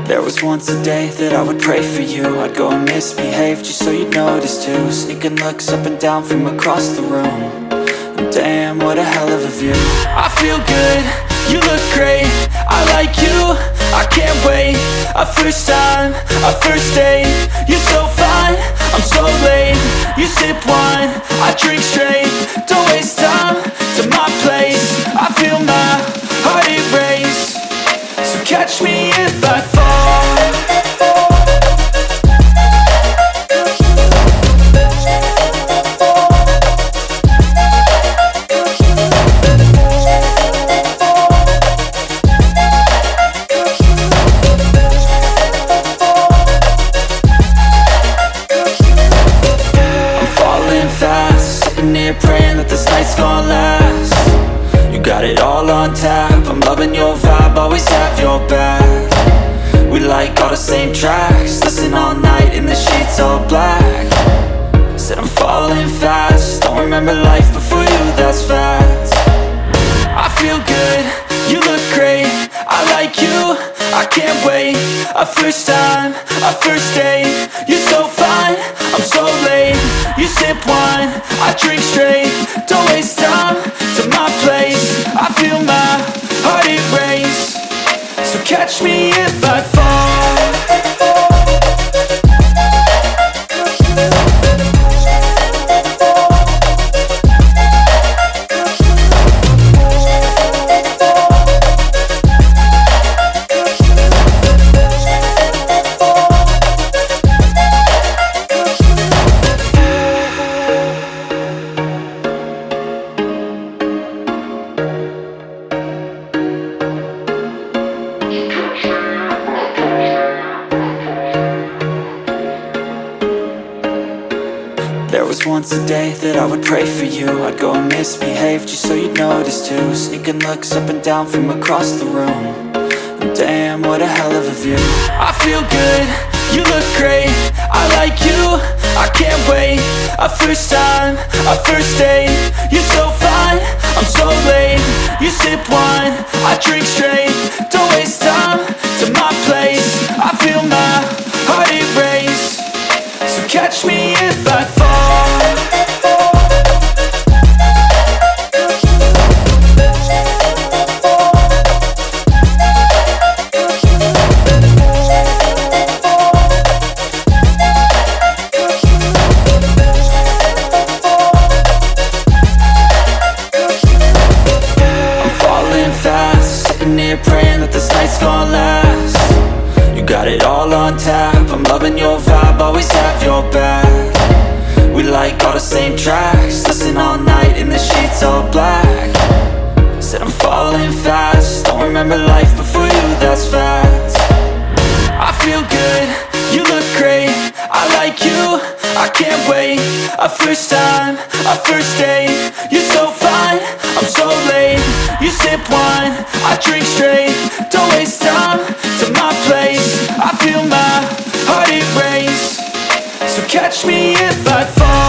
There was once a day that I would pray for you. I'd go and misbehave just so you'd notice too. Sneaking looks up and down from across the room. And damn, what a hell of a view. I feel good, you look great, I like you, I can't wait. A first time, a first date. You're so fine, I'm so late. You sip wine, I drink straight. Don't waste time to my place. I feel my heart erase. So catch me if I fall. Praying that this night's gonna last. You got it all on tap, I'm loving your vibe, always have your back. We like all the same tracks, listen all night in the sheets all black. Said I'm falling fast, don't remember life before you, that's fact. I feel good, you look great, I like you, I can't wait. A first time, a first date. You're so fine, I'm so late. You sip wine, I drink straight. Don't waste time to my place. I feel my heart erase. So catch me if I fall. There was once a day that I would pray for you. I'd go and misbehave just so you'd notice too. Sneaking looks up and down from across the room. And damn, what a hell of a view. I feel good, you look great, I like you, I can't wait. A first time, a first date. You're so fine, I'm so late. You sip wine, I drink straight. Don't waste time to my place. I feel my heart erase. So catch me if I fall. Praying that this night's gonna last. You got it all on tap, I'm loving your vibe, always have your back. We like all the same tracks, listen all night in the sheets all black. Said I'm falling fast, don't remember life before you, that's fact. I feel good, you look great, I like you, I can't wait. A first time, a first date. You're so fine, I'm so late. You sip wine, I drink straight. Don't waste time to my place. I feel my heart erase. So catch me if I fall.